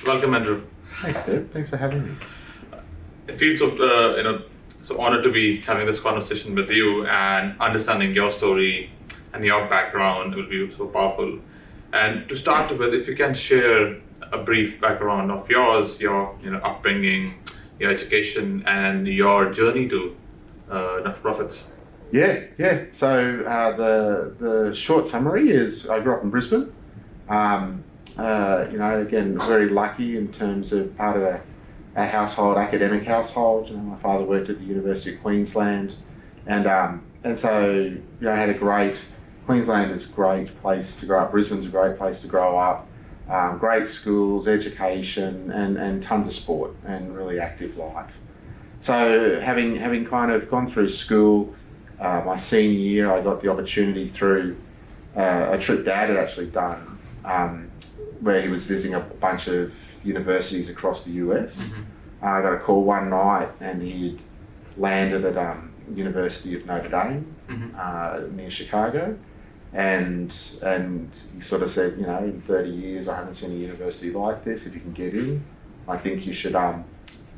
Welcome, Andrew. Thanks, Deb. Thanks for having me. It feels so honored to be having this conversation with you, and understanding your story and your background will be so powerful. And to start with, if you can share a brief background of yours, your upbringing, your education, and your journey to not-for-profits. Yeah. So the short summary is I grew up in Brisbane. Again, very lucky in terms of part of a household, academic household. My father worked at the University of Queensland, and so I had Queensland is a great place to grow up. Brisbane's a great place to grow up. Great schools, education, and tons of sport and really active life. So having kind of gone through school, my senior year, I got the opportunity through a trip Dad had actually done, where he was visiting a bunch of universities across the US. Mm-hmm. I got a call one night, and he'd landed at University of Notre Dame, near Chicago, and he sort of said, in 30 years I haven't seen a university like this. If you can get in, I think you should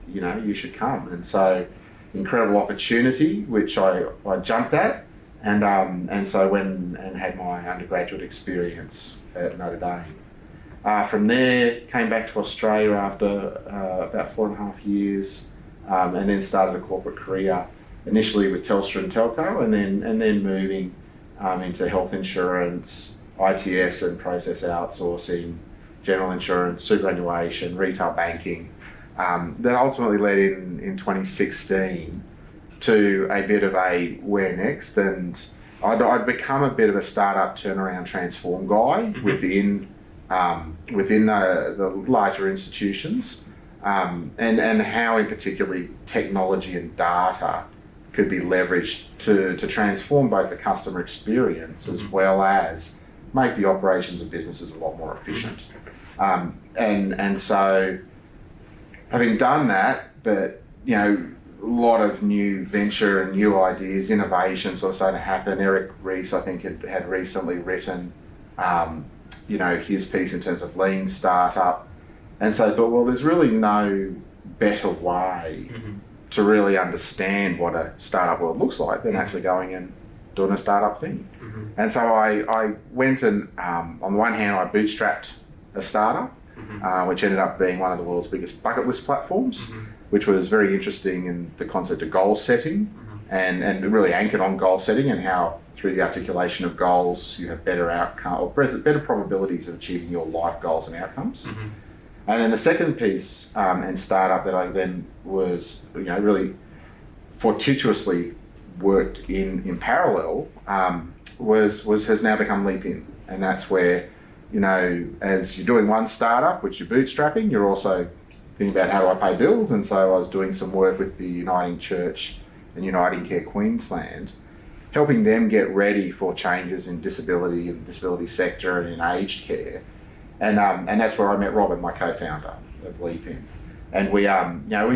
you should come. And so, incredible opportunity, which I jumped at, and so went and had my undergraduate experience at Notre Dame. From there, came back to Australia after about 4.5 years, and then started a corporate career, initially with Telstra and Telco, and then moving into health insurance, ITS and process outsourcing, general insurance, superannuation, retail banking. That ultimately led in 2016 to a bit of a where next, and I'd become a bit of a startup turnaround transform guy within the larger institutions, and how in particularly technology and data could be leveraged to transform both the customer experience as well as make the operations of businesses a lot more efficient. And so, having done that, but a lot of new venture and new ideas, innovation sort of starting to happen. Eric Ries, I think, had recently written his piece in terms of lean startup, and so I thought, well, there's really no better way to really understand what a startup world looks like than actually going and doing a startup thing. And so I went and on the one hand I bootstrapped a startup, which ended up being one of the world's biggest bucket list platforms, which was very interesting in the concept of goal setting, and really anchored on goal setting and how through the articulation of goals you have better outcome or better probabilities of achieving your life goals and outcomes. And then the second piece and startup that I then was really fortuitously worked in parallel has now become Leap-In, and that's where as you're doing one startup, which you're bootstrapping, you're also thinking about how do I pay bills. And so I was doing some work with the Uniting Church and Uniting Care Queensland, helping them get ready for changes in disability and disability sector and in aged care. And that's where I met Robin, my co-founder of Leap-In. And we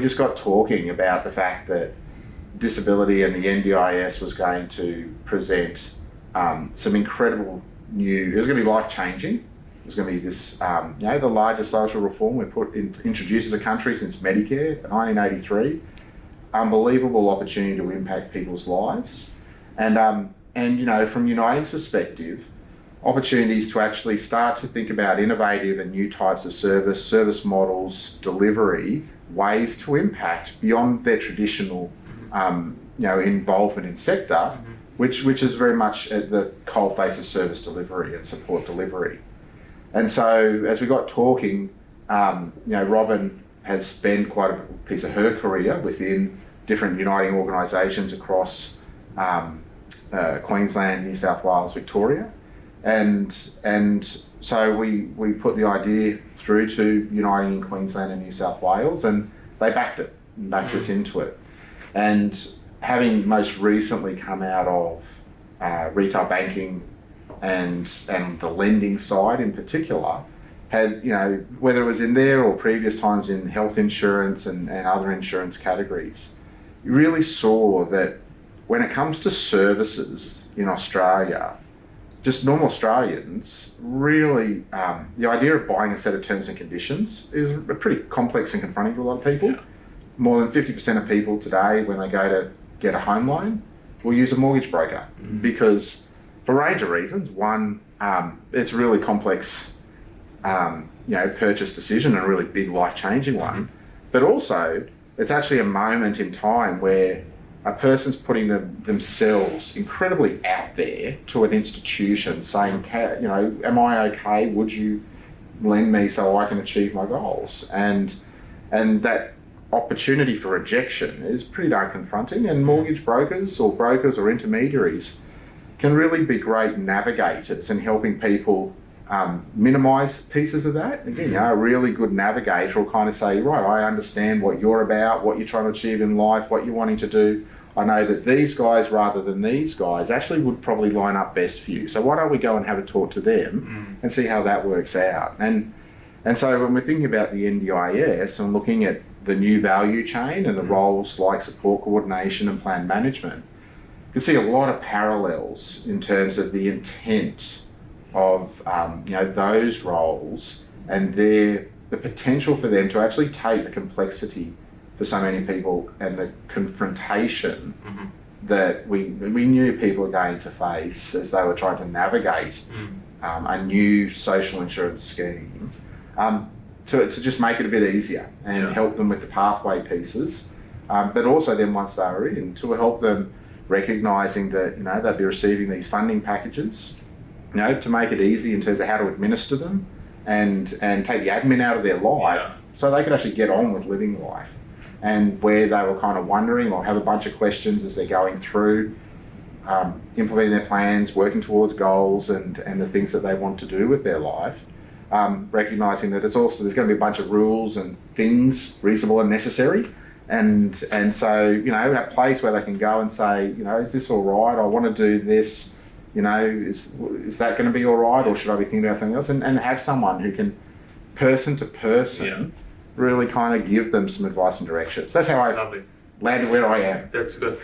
just got talking about the fact that disability and the NDIS was going to present some incredible it was going to be life-changing. It was going to be this, the largest social reform we've introduced as a country since Medicare in 1983. Unbelievable opportunity to impact people's lives. And from Uniting's perspective, opportunities to actually start to think about innovative and new types of service models, delivery, ways to impact beyond their traditional, involvement in sector, which is very much at the coalface of service delivery and support delivery. And so as we got talking, Robin has spent quite a piece of her career within different Uniting organisations across Queensland, New South Wales, Victoria. And so we put the idea through to Uniting in Queensland and New South Wales, and they backed us into it. And having most recently come out of retail banking and the lending side in particular, had, whether it was in there or previous times in health insurance and other insurance categories, you really saw that when it comes to services in Australia, just normal Australians, really, the idea of buying a set of terms and conditions is pretty complex and confronting to a lot of people. Yeah. More than 50% of people today, when they go to get a home loan, will use a mortgage broker because for a range of reasons. One, it's a really complex, purchase decision and a really big life-changing one. But also, it's actually a moment in time where a person's putting themselves incredibly out there to an institution saying, am I okay? Would you lend me so I can achieve my goals? And that opportunity for rejection is pretty darn confronting, and mortgage brokers or intermediaries can really be great navigators in helping people minimise pieces of that. Again, a really good navigator will kind of say, right, I understand what you're about, what you're trying to achieve in life, what you're wanting to do. I know that these guys rather than these guys actually would probably line up best for you. So why don't we go and have a talk to them and see how that works out? And so when we're thinking about the NDIS and looking at the new value chain and the roles like support coordination and plan management, you can see a lot of parallels in terms of the intent of those roles and the potential for them to actually take the complexity for so many people and the confrontation that we knew people were going to face as they were trying to navigate a new social insurance scheme, to just make it a bit easier and help them with the pathway pieces, but also then once they were in, to help them recognising that they'd be receiving these funding packages, to make it easy in terms of how to administer them and take the admin out of their life so they could actually get on with living life. And where they were kind of wondering or have a bunch of questions as they're going through, implementing their plans, working towards goals and the things that they want to do with their life, recognising that there's going to be a bunch of rules and things reasonable and necessary. And so, a place where they can go and say, is this all right? I want to do this, is that going to be all right? Or should I be thinking about something else? And have someone who can, person to person, really kind of give them some advice and direction. So that's how I landed where I am. That's good.